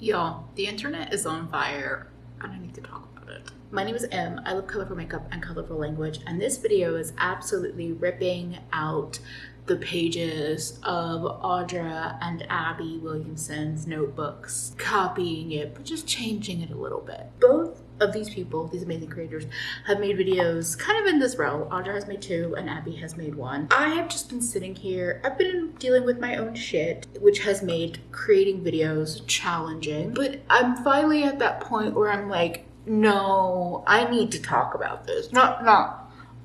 Y'all, the internet is on fire. I don't need to talk about it. My name is Em. I love colorful makeup and colorful language, and this video is absolutely ripping out the pages of Audra and Abby Williamson's notebooks, copying it, but just changing it a little bit. Both of these people, these amazing creators, have made videos kind of in this realm. Audra has made 2 and Abby has made 1. I have just been sitting here. I've been dealing with my own shit, which has made creating videos challenging. But I'm finally at that point where I'm like, no, I need to talk about this. No,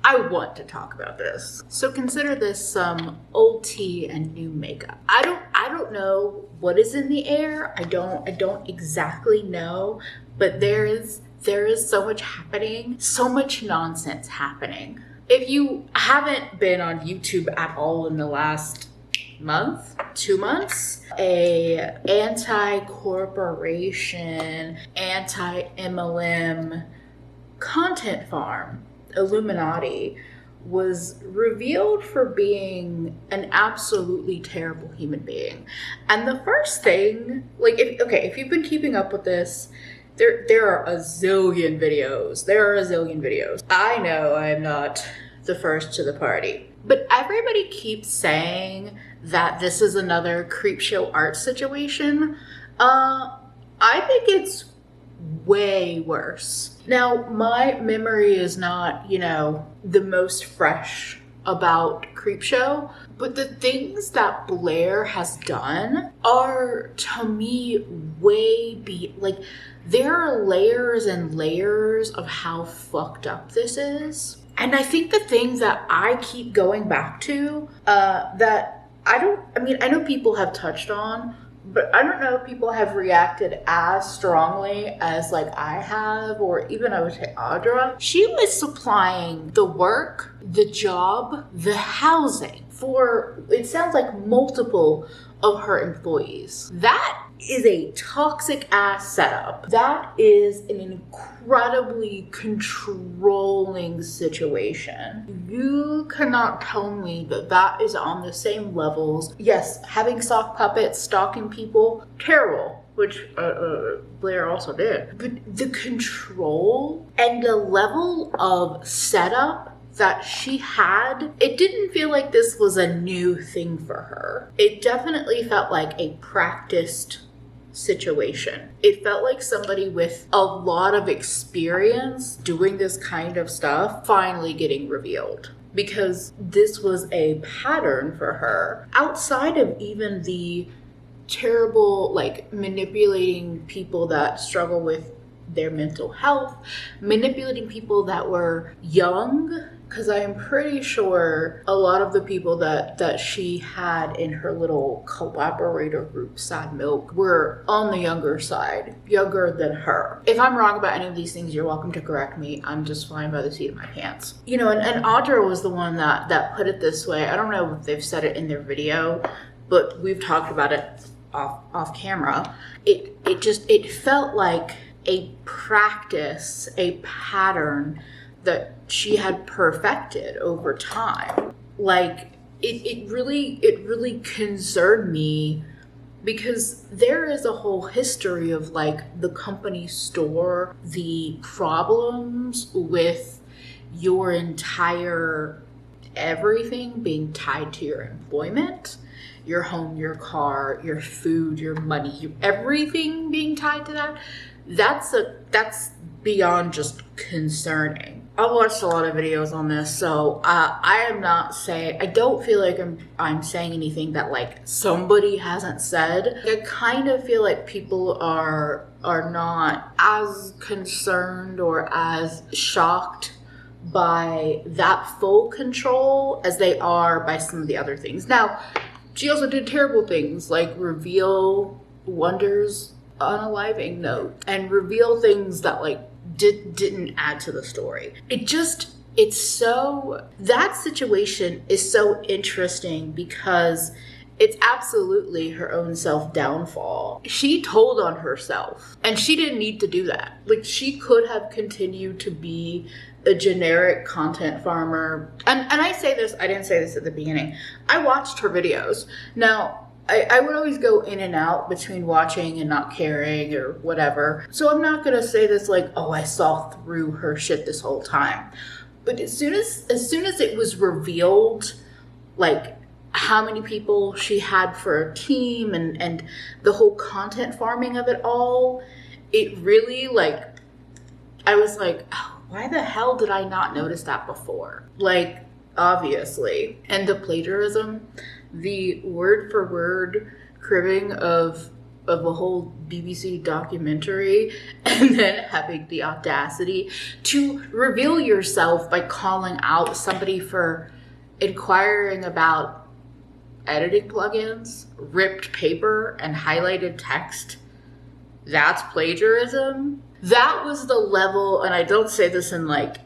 I want to talk about this. So consider this some old tea and new makeup. I don't know what is in the air. I don't exactly know, but there is so much happening, so much nonsense happening. If you haven't been on YouTube at all in the last month, 2 months, a anti-corporation, anti-MLM content farm, Illuminaughtii, was revealed for being an absolutely terrible human being. And the first thing, if you've been keeping up with this, there are a zillion videos. I know I am not the first to the party. But everybody keeps saying that this is another creepshow art situation. I think it's way worse. Now, my memory is not, the most fresh about Creepshow, but the things that Blair has done are, to me, there are layers and layers of how fucked up this is. And I think the thing that I keep going back to, that I know people have touched on, but I don't know if people have reacted as strongly as I have, or even I would say Audra. She was supplying the work, the job, the housing for, it sounds like, multiple of her employees. That is a toxic ass setup. That is an incredibly controlling situation. You cannot tell me that is on the same levels. Yes, having sock puppets stalking people, terrible, which Blair also did. But the control and the level of setup that she had, it didn't feel like this was a new thing for her. It definitely felt like a practiced situation. It felt like somebody with a lot of experience doing this kind of stuff finally getting revealed, because this was a pattern for her outside of even the terrible manipulating people that struggle with their mental health, manipulating people that were young, because I am pretty sure a lot of the people that she had in her little collaborator group, Sad Milk, were on the younger side, younger than her. If I'm wrong about any of these things, you're welcome to correct me. I'm just flying by the seat of my pants. And Audra was the one that put it this way. I don't know if they've said it in their video, but we've talked about it off camera. It felt like a practice, a pattern that she had perfected over time. It really concerned me, because there is a whole history of the company store, the problems with your entire everything being tied to your employment, your home, your car, your food, your money, everything being tied to that. That's beyond just concerning. I've watched a lot of videos on this, so I don't feel like I'm saying anything that somebody hasn't said. I kind of feel like people are not as concerned or as shocked by that full control as they are by some of the other things. Now, she also did terrible things like reveal wonders on a living note and reveal things that didn't add to the story. That situation is so interesting because it's absolutely her own self-downfall. She told on herself, and she didn't need to do that. She could have continued to be a generic content farmer. And I say this, I didn't say this at the beginning. I watched her videos. Now, I would always go in and out between watching and not caring or whatever. So I'm not gonna say this like, oh, I saw through her shit this whole time. But as soon as it was revealed, like how many people she had for a team and the whole content farming of it all, it really like, I was like, oh, why the hell did I not notice that before? Like, obviously. And the plagiarism, the word for word cribbing of a whole BBC documentary, and then having the audacity to reveal yourself by calling out somebody for inquiring about editing plugins, ripped paper, and highlighted text. That's plagiarism. That was the level, and I don't say this in like,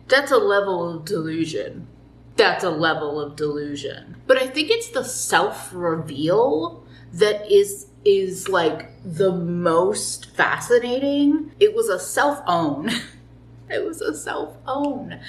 that's a level of delusion. That's a level of delusion. But I think it's the self-reveal that is like the most fascinating. It was a self-own. It was a self-own.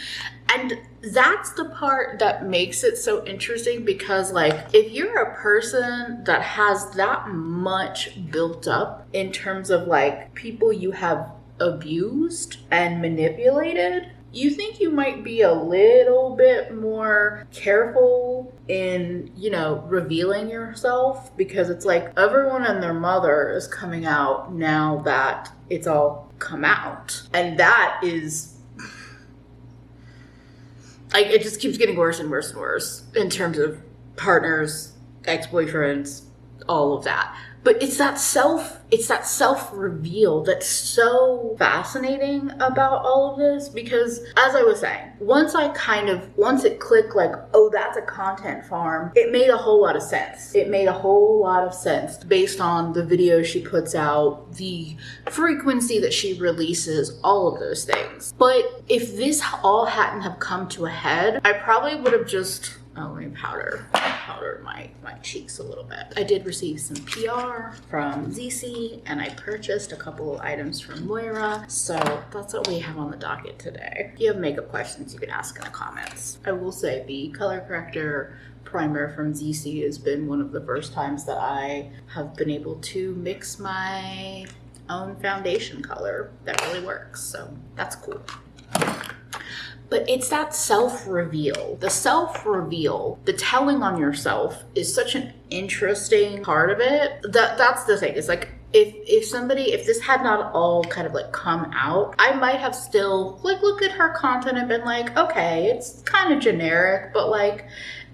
And that's the part that makes it so interesting, because like, if you're a person that has that much built up in terms of like people you have abused and manipulated, you think you might be a little bit more careful in, you know, revealing yourself, because it's like everyone and their mother is coming out now that it's all come out. And that is, like, it just keeps getting worse and worse and worse in terms of partners, ex-boyfriends, all of that. But it's that self-reveal that's so fascinating about all of this, because as I was saying, once it clicked like, oh, that's a content farm, it made a whole lot of sense. It made a whole lot of sense based on the videos she puts out, the frequency that she releases, all of those things. But if this all hadn't have come to a head, I probably would have just, oh, let me powder my cheeks a little bit. I did receive some PR from zeesea, and I purchased a couple of items from Moira. So that's what we have on the docket today. If you have makeup questions, you can ask in the comments. I will say the color corrector primer from zeesea has been one of the first times that I have been able to mix my own foundation color. That really works, so that's cool. But it's that self-reveal. The self-reveal, the telling on yourself is such an interesting part of it. That's the thing. It's like, if this had not all kind of like come out, I might have still like looked at her content and been like, okay, it's kind of generic, but like,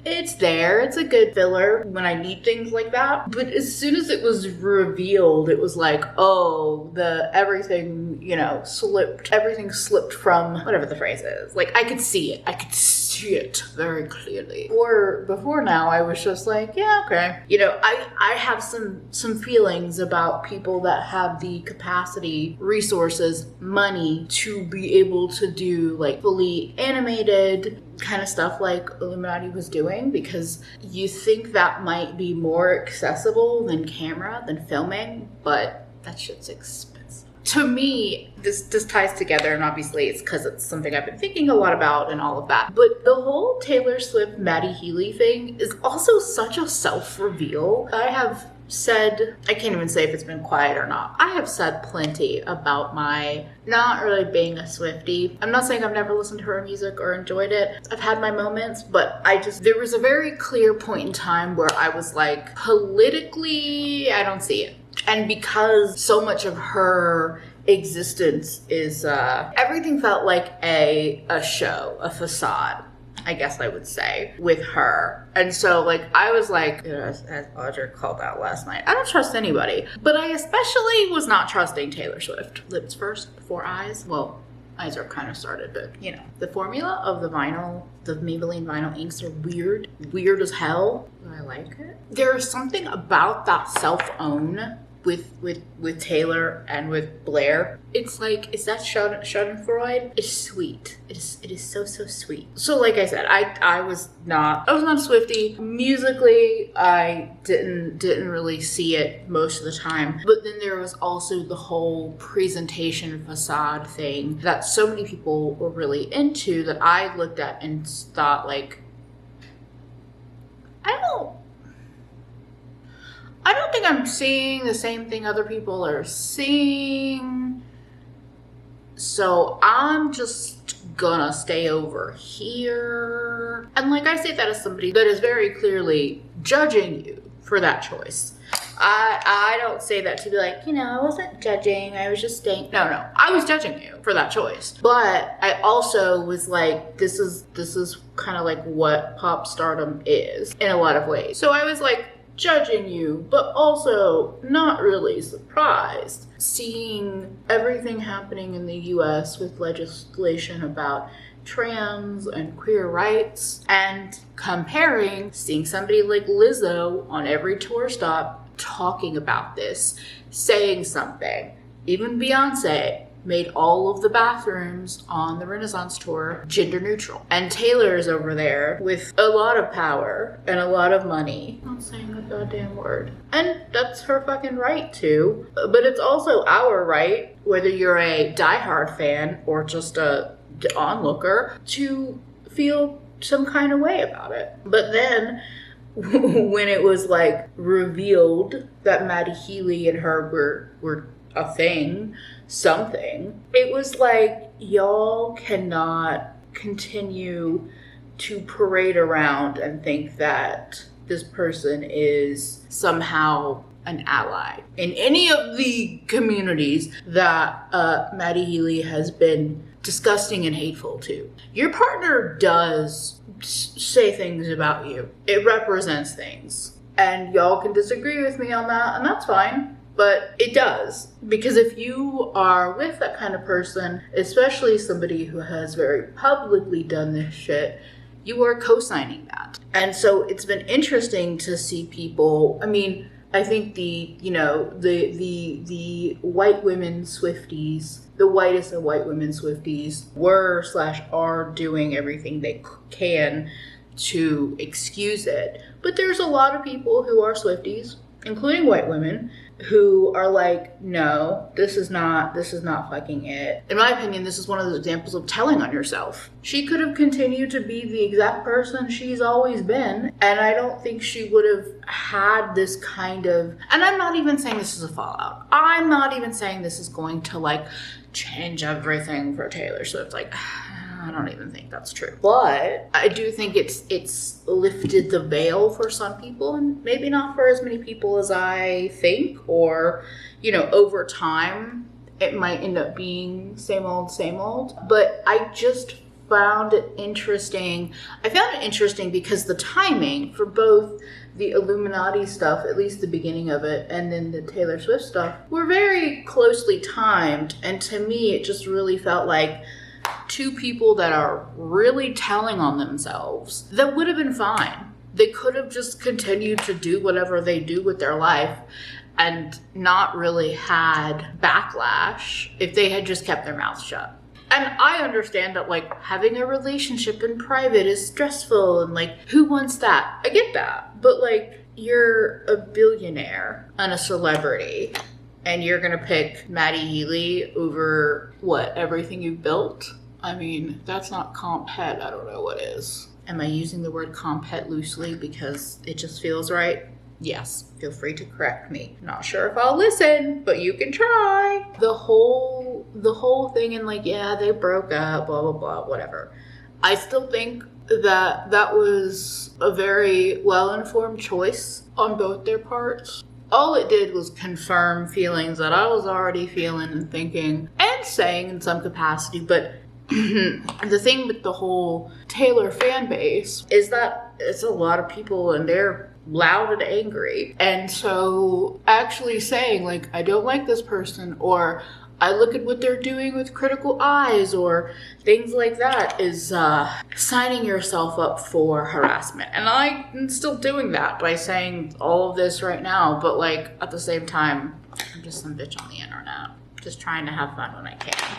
it's there. It's a good filler when I need things like that. But as soon as it was revealed, it was like, oh, everything slipped from whatever the phrase is. Like, I could see it. I could see it very clearly. Or before now, I was just like, yeah, okay. You know, I have some feelings about people that have the capacity, resources, money to be able to do like fully animated kind of stuff like Iilluminaughtii was doing, because you think that might be more accessible than filming, but that shit's expensive. To me, this ties together, and obviously it's because it's something I've been thinking a lot about and all of that. But the whole Taylor Swift Matty Healy thing is also such a self-reveal. I have said, I can't even say if it's been quiet or not, I have said plenty about my not really being a Swiftie. I'm not saying I've never listened to her music or enjoyed it. I've had my moments, but there was a very clear point in time where I was like, politically, I don't see it. And because so much of her existence is, everything felt like a show, a facade, I guess I would say, with her. And so, like, I was like, you know, as Audra called out last night, I don't trust anybody. But I especially was not trusting Taylor Swift. Lips first before eyes. Well, eyes are kind of started, but, you know. The formula of the Maybelline vinyl inks are weird. Weird as hell. But I like it. There is something about that self-own with Taylor and with Blair. It's like, is that Schadenfreude? It's sweet. It is so sweet. So like I said, I was not a Swiftie. Musically, I didn't really see it most of the time. But then there was also the whole presentation facade thing that so many people were really into, that I looked at and thought like, I don't think I'm seeing the same thing other people are seeing. So I'm just gonna stay over here. And like, I say that as somebody that is very clearly judging you for that choice. I don't say that to be like, you know, I wasn't judging, I was just staying. No, I was judging you for that choice. But I also was like, this is kind of like what pop stardom is in a lot of ways. So I was like judging you, but also not really surprised. Seeing everything happening in the US with legislation about trans and queer rights, and seeing somebody like Lizzo on every tour stop talking about this, saying something. Even Beyonce made all of the bathrooms on the Renaissance tour gender neutral. And Taylor's over there with a lot of power and a lot of money. Not saying a goddamn word. And that's her fucking right to. But it's also our right, whether you're a diehard fan or just a onlooker, to feel some kind of way about it. But then when it was like revealed that Matty, Healy and her were a thing, something, it was like, y'all cannot continue to parade around and think that this person is somehow an ally in any of the communities that Matty Healy has been disgusting and hateful to. Your partner does say things about you. It represents things. And y'all can disagree with me on that, and that's fine. But it does. Because if you are with that kind of person, especially somebody who has very publicly done this shit, you are co-signing that. And so it's been interesting to see people, I mean, I think the white women Swifties, the whitest of white women Swifties are doing everything they can to excuse it. But there's a lot of people who are Swifties, including white women, who are like, no, this is not fucking it. In my opinion, this is one of those examples of telling on yourself. She could have continued to be the exact person she's always been, and I don't think she would have had this kind of, and I'm not even saying this is a fallout. I'm not even saying this is going to like change everything for Taylor Swift. Like, I don't even think that's true. But I do think it's lifted the veil for some people, and maybe not for as many people as I think, or, you know, over time it might end up being same old. But I just found it interesting. I found it interesting because the timing for both the Illuminaughtii stuff, at least the beginning of it, and then the Taylor Swift stuff, were very closely timed. And to me, it just really felt like two people that are really telling on themselves that would have been fine. They could have just continued to do whatever they do with their life and not really had backlash if they had just kept their mouths shut. And I understand that, like, having a relationship in private is stressful and, like, who wants that? I get that. But, like, you're a billionaire and a celebrity, and you're gonna pick Matty Healy over, what, everything you've built? I mean, that's not comp het. I don't know what is. Am I using the word comp het loosely because it just feels right? Yes, feel free to correct me. Not sure if I'll listen, but you can try. The whole thing, and like, yeah, they broke up, blah, blah, blah, whatever. I still think that was a very well-informed choice on both their parts. All it did was confirm feelings that I was already feeling and thinking and saying in some capacity. But the thing with the whole Taylor fan base is that it's a lot of people and they're loud and angry. And so actually saying, like, I don't like this person, or I look at what they're doing with critical eyes, or things like that, is signing yourself up for harassment. And I'm still doing that by saying all of this right now, but like at the same time, I'm just some bitch on the internet, just trying to have fun when I can.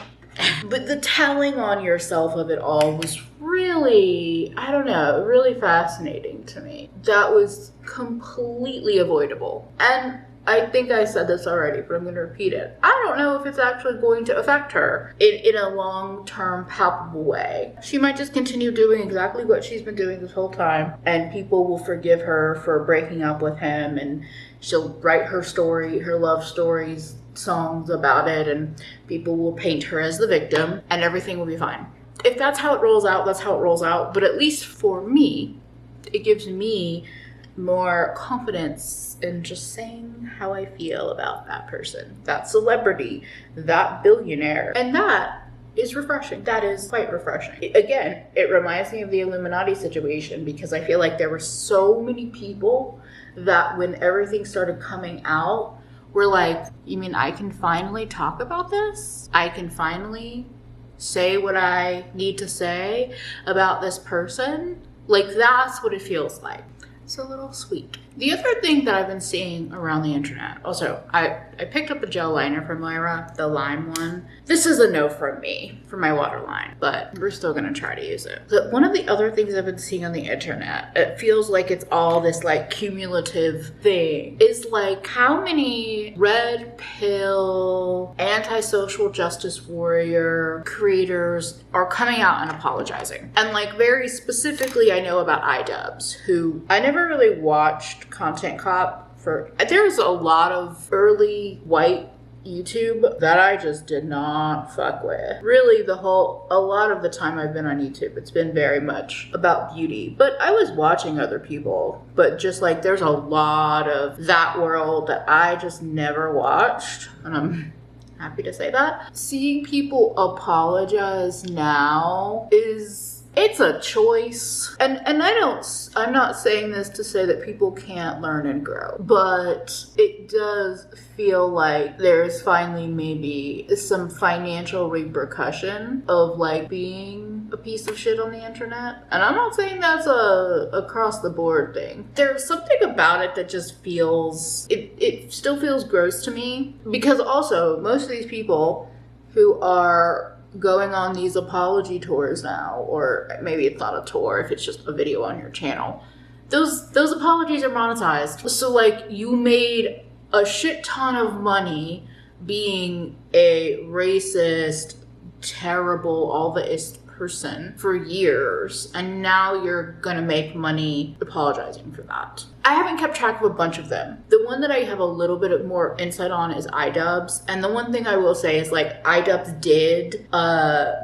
But the telling on yourself of it all was really, I don't know, really fascinating to me. That was completely avoidable. And I think I said this already, but I'm going to repeat it. I don't know if it's actually going to affect her in a long-term, palpable way. She might just continue doing exactly what she's been doing this whole time, and people will forgive her for breaking up with him, and she'll write her story, her love stories, songs about it, and people will paint her as the victim, and everything will be fine. If that's how it rolls out, that's how it rolls out. But at least for me, it gives me more confidence in just saying how I feel about that person, that celebrity, that billionaire. And that is refreshing. That is quite refreshing. Again, it reminds me of the Illuminati situation, because I feel like there were so many people that when everything started coming out were like, you mean I can finally talk about this? I can finally say what I need to say about this person? Like, that's what it feels like. It's a little sweet. The other thing that I've been seeing around the internet, also, I picked up a gel liner from Moira, the lime one. This is a no from me for my waterline, but we're still gonna try to use it. But one of the other things I've been seeing on the internet, it feels like it's all this like cumulative thing, is like how many red pill, anti-social justice warrior creators are coming out and apologizing. And like very specifically, I know about idubbz, who I never really watched Content Cop for. There's a lot of early white YouTube that I just did not fuck with. Really, a lot of the time I've been on YouTube, it's been very much about beauty. But I was watching other people, but just like there's a lot of that world that I just never watched, and I'm happy to say that. Seeing people apologize now it's a choice. And I'm not saying this to say that people can't learn and grow, but it does feel like there's finally maybe some financial repercussion of like being a piece of shit on the internet. And I'm not saying that's a across the board thing. There's something about it that just feels, it still feels gross to me, because also most of these people who are going on these apology tours now, or maybe it's not a tour if it's just a video on your channel, those apologies are monetized. So like you made a shit ton of money being a racist, terrible, all the person for years, and now you're gonna make money apologizing for that. I haven't kept track of a bunch of them. The one that I have a little bit more insight on is idubbz, and the one thing I will say is like idubbz did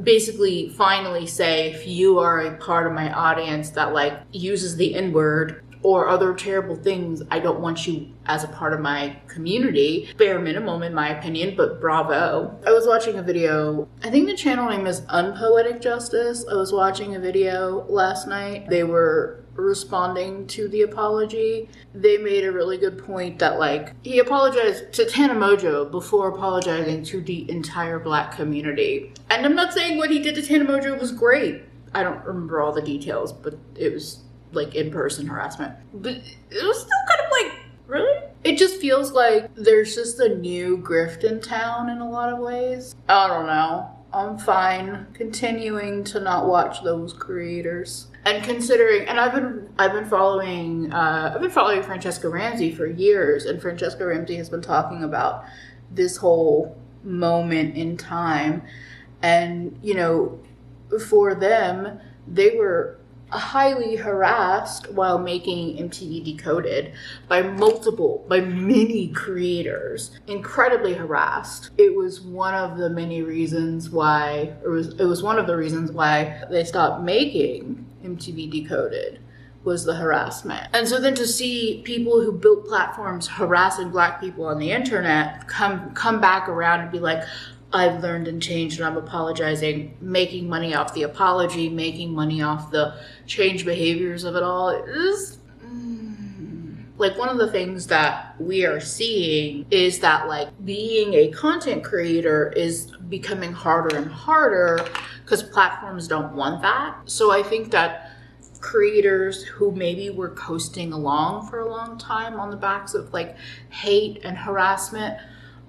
basically finally say, if you are a part of my audience that like uses the N-word or other terrible things, I don't want you as a part of my community. Bare minimum in my opinion, but bravo. I was watching a video, I think the channel name is Unpoetic Justice. I was watching a video last night. They were responding to the apology. They made a really good point that like he apologized to Tana Mojo before apologizing to the entire Black community. And I'm not saying what he did to Tana Mojo was great. I don't remember all the details, but it was like in-person harassment. But it was still kind of like, really? It just feels like there's just a new grift in town in a lot of ways. I don't know. I'm fine continuing to not watch those creators. And considering, and I've been following Francesca Ramsey for years, and Francesca Ramsey has been talking about this whole moment in time. And, you know, for them, they were highly harassed while making MTV Decoded by many creators. Incredibly harassed. It was one of the many reasons why, it was one of the reasons why they stopped making MTV Decoded, was the harassment. And so then to see people who built platforms harassing Black people on the internet come back around and be like, I've learned and changed and I'm apologizing, making money off the apology, making money off the changed behaviors of it all. It is like one of the things that we are seeing is that like being a content creator is becoming harder and harder because platforms don't want that. So I think that creators who maybe were coasting along for a long time on the backs of like hate and harassment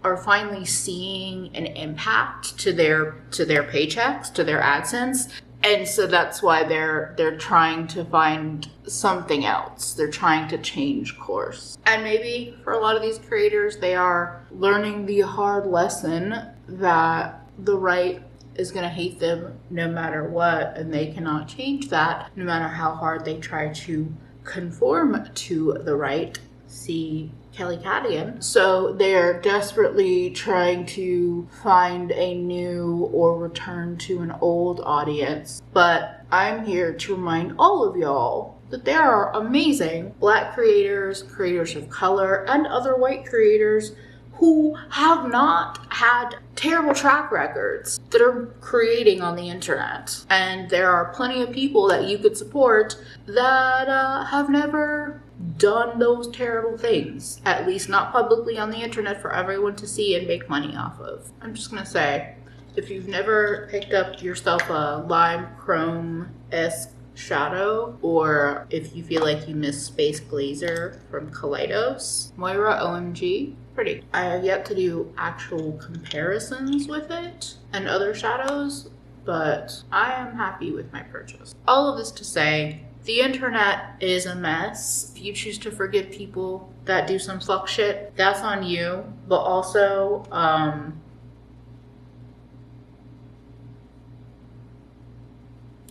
are finally seeing an impact to their paychecks, to their AdSense. And so that's why they're trying to find something else. They're trying to change course. And maybe for a lot of these creators, they are learning the hard lesson that the right is going to hate them no matter what, and they cannot change that no matter how hard they try to conform to the right. See Kelly Cadigan. So they're desperately trying to find a new or return to an old audience. But I'm here to remind all of y'all that there are amazing Black creators, creators of color, and other white creators who have not had terrible track records that are creating on the internet. And there are plenty of people that you could support that have never done those terrible things, at least not publicly on the internet for everyone to see and make money off of. I'm just gonna say, if you've never picked up yourself a lime chrome-esque shadow, or if you feel like you miss Space Glazer from Kaleidos, Moira OMG, pretty. I have yet to do actual comparisons with it and other shadows, but I am happy with my purchase. All of this to say, the internet is a mess. If you choose to forgive people that do some fuck shit, that's on you. But also,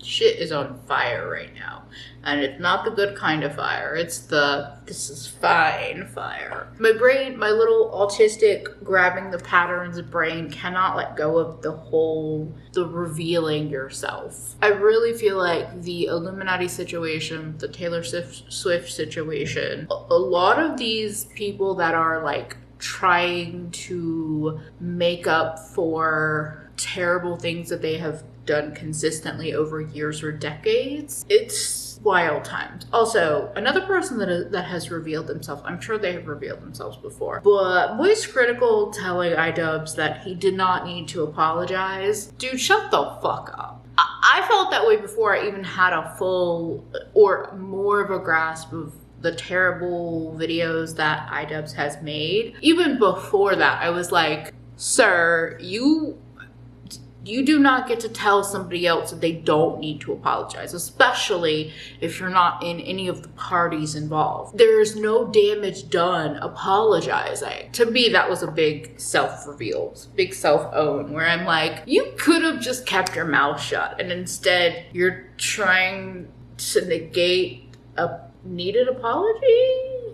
shit is on fire right now. And it's not the good kind of fire. It's the, this is fine fire. My brain, my little autistic grabbing the patterns brain cannot let go of the revealing yourself. I really feel like the Illuminaughtii situation, the Taylor Swift situation, a lot of these people that are like trying to make up for terrible things that they have done consistently over years or decades, it's wild times. Also, another person that has revealed themselves, I'm sure they have revealed themselves before, but Moist Critical telling idubbz that he did not need to apologize. Dude, shut the fuck up. I felt that way before I even had a full or more of a grasp of the terrible videos that idubbz has made. Even before that, I was like, sir, you do not get to tell somebody else that they don't need to apologize, especially if you're not in any of the parties involved. There's no damage done apologizing. To me, that was a big self-reveal, big self-own, where I'm like, you could have just kept your mouth shut, and instead you're trying to negate a needed apology?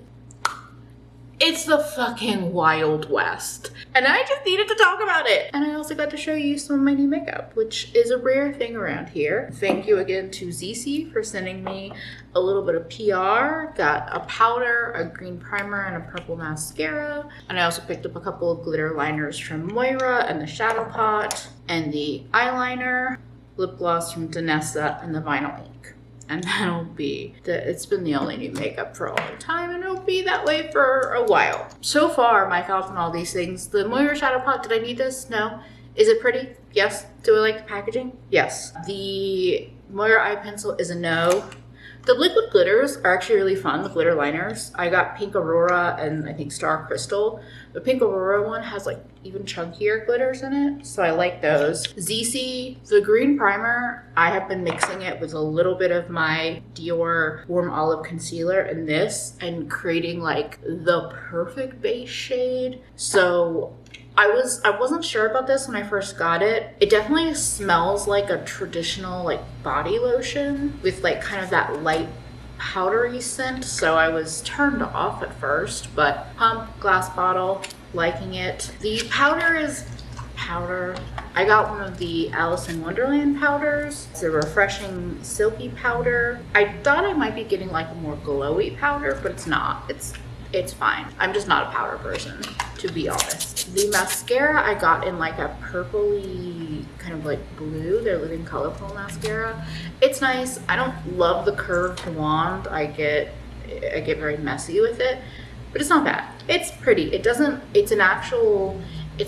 It's the fucking Wild West. And I just needed to talk about it. And I also got to show you some of my new makeup, which is a rare thing around here. Thank you again to zeesea for sending me a little bit of PR. Got a powder, a green primer, and a purple mascara. And I also picked up a couple of glitter liners from Moira and the Shadow Pot, and the eyeliner, lip gloss from Danessa, and the vinyl ink. And that'll be, it's been the only new makeup for a long time, and it'll be that way for a while. So far, my thoughts on all these things. The Moira Shadow Pot, did I need this? No. Is it pretty? Yes. Do I like the packaging? Yes. The Moira eye pencil is a no. The liquid glitters are actually really fun, the glitter liners. I got Pink Aurora and I think Star Crystal. The Pink Aurora one has like even chunkier glitters in it, so I like those. zeesea, the green primer, I have been mixing it with a little bit of my Dior Warm Olive Concealer and this, and creating like the perfect base shade. So I wasn't sure about this when I first got it. It definitely smells like a traditional like body lotion with like kind of that light powdery scent, so I was turned off at first, but pump, glass bottle, liking it. The powder is powder. I got one of the Alice in Wonderland powders. It's a refreshing silky powder. I thought I might be getting like a more glowy powder, but it's not. It's fine. I'm just not a powder person, to be honest. The mascara I got in like a purpley kind of like blue. They're Living Colorful mascara. It's nice. I don't love the curved wand. I get very messy with it, but it's not bad. It's pretty. It's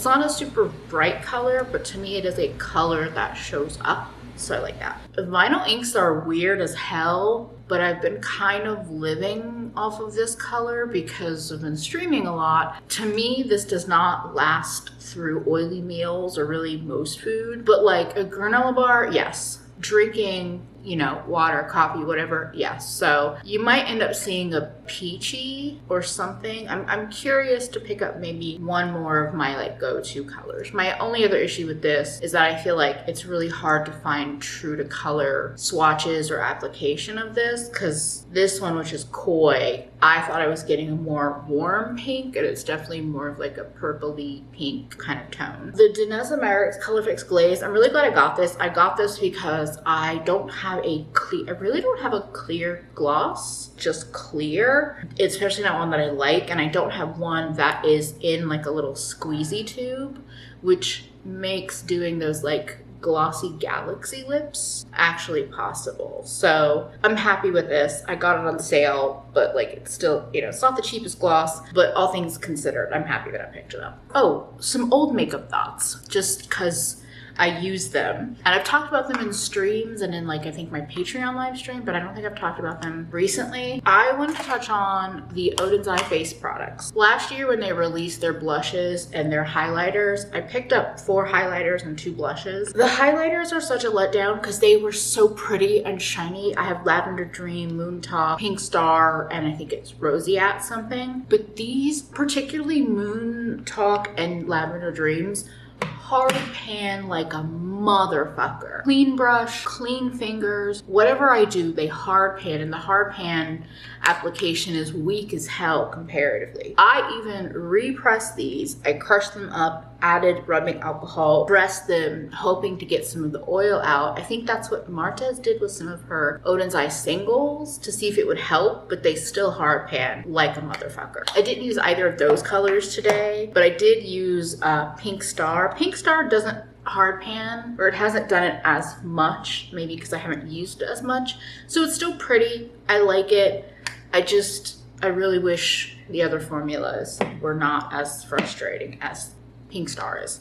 not a super bright color, but to me it is a color that shows up. So I like that. The vinyl inks are weird as hell, but I've been kind of living off of this color because I've been streaming a lot. To me, this does not last through oily meals or really most food, but like a granola bar, yes. drinking, you know, water, coffee, whatever, yes. So you might end up seeing a peachy or something. I'm curious to pick up maybe one more of my like go-to colors. My only other issue with this is that I feel like it's really hard to find true to color swatches or application of this, because this one, which is Koi, I thought I was getting a more warm pink, and it's definitely more of like a purpley pink kind of tone. The Danessa Merrick's Color Fix Glaze, I'm really glad I got this. I got this because I don't have a clear, I really don't have a clear gloss, just clear. It's especially not one that I like, and I don't have one that is in like a little squeezy tube, which makes doing those like glossy galaxy lips actually possible. So I'm happy with this. I got it on sale, but like it's still, you know, it's not the cheapest gloss, but all things considered, I'm happy that I picked it up. Oh, some old makeup thoughts, just because I use them. And I've talked about them in streams and in like, I think my Patreon live stream, but I don't think I've talked about them recently. I wanted to touch on the Oden's Eye face products. Last year when they released their blushes and their highlighters, I picked up 4 highlighters and 2 blushes. The highlighters are such a letdown because they were so pretty and shiny. I have Lavender Dream, Moon Talk, Pink Star, and I think it's Roseate something. But these, particularly Moon Talk and Lavender Dreams, hard pan like a motherfucker. Clean brush, clean fingers, whatever I do, they hard pan, and the hard pan application is weak as hell comparatively. I even repressed these. I crushed them up, added rubbing alcohol, pressed them, hoping to get some of the oil out. I think that's what Martez did with some of her Oden's Eye singles to see if it would help, but they still hard pan like a motherfucker. I didn't use either of those colors today, but I did use Pink Star. Pink Star doesn't hard pan, or it hasn't done it as much, maybe because I haven't used it as much. So it's still pretty. I like it. I really wish the other formulas were not as frustrating as Pink Star is.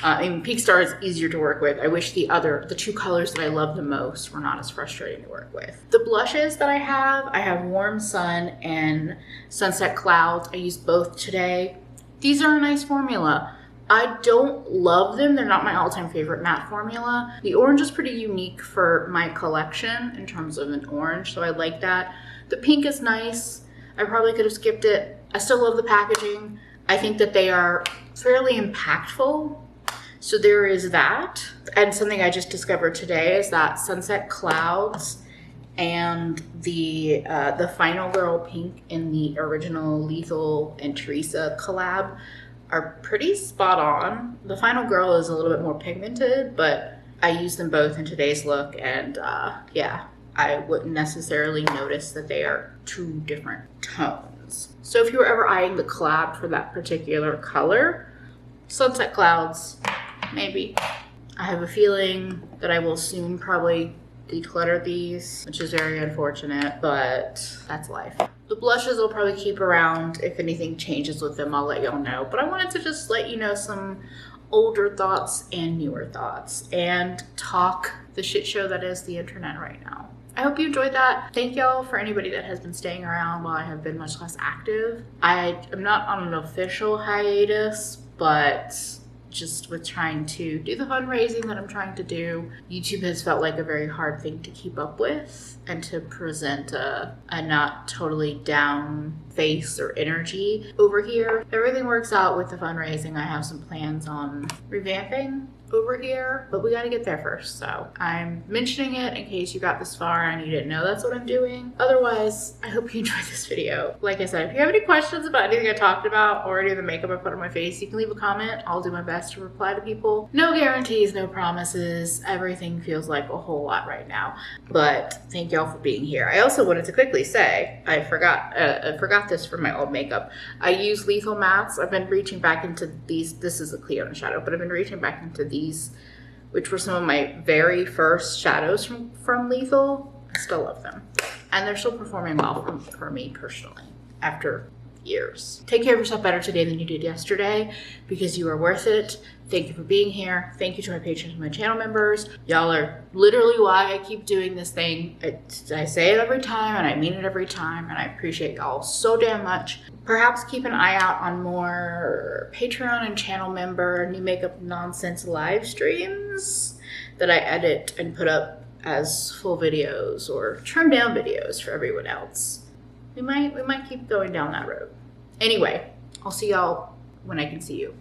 I mean, Pink Star is easier to work with. I wish the 2 colors that I love the most were not as frustrating to work with. The blushes that I have Warm Sun and Sunset Clouds. I used both today. These are a nice formula. I don't love them. They're not my all-time favorite matte formula. The orange is pretty unique for my collection in terms of an orange, so I like that. The pink is nice. I probably could have skipped it. I still love the packaging. I think that they are fairly impactful. So there is that. And something I just discovered today is that Sunset Clouds and the Final Girl pink in the original Lethal and Teresa collab are pretty spot on. The Final Girl is a little bit more pigmented, but I used them both in today's look, and yeah, I wouldn't necessarily notice that they are 2 different tones. So if you were ever eyeing the collab for that particular color, Sunset Clouds, maybe. I have a feeling that I will soon probably declutter these, which is very unfortunate, but that's life. The blushes I'll probably keep around. If anything changes with them, I'll let y'all know. But I wanted to just let you know some older thoughts and newer thoughts and talk the shit show that is the internet right now. I hope you enjoyed that. Thank y'all for anybody that has been staying around while I have been much less active. I am not on an official hiatus, but just with trying to do the fundraising that I'm trying to do, YouTube has felt like a very hard thing to keep up with and to present a not totally down face or energy over here. If everything works out with the fundraising, I have some plans on revamping over here, but we got to get there first. So I'm mentioning it in case you got this far and you didn't know that's what I'm doing. Otherwise, I hope you enjoyed this video. Like I said, if you have any questions about anything I talked about or any of the makeup I put on my face, you can leave a comment. I'll do my best to reply to people. No guarantees, no promises. Everything feels like a whole lot right now, but thank y'all for being here. I also wanted to quickly say, I forgot this for my old makeup. I use Lethal Mattes. I've been reaching back into these. This is a Clear shadow, but I've been reaching back into these, which were some of my very first shadows from Lethal. I still love them, and they're still performing well for me personally after years. Take care of yourself better today than you did yesterday, because you are worth it. Thank you for being here. Thank you to my patrons and my channel members. Y'all are literally why I keep doing this thing. I say it every time, and I mean it every time, and I appreciate y'all so damn much. Perhaps keep an eye out on more Patreon and channel member new makeup nonsense live streams that I edit and put up as full videos or trimmed down videos for everyone else. We might keep going down that road. Anyway, I'll see y'all when I can see you.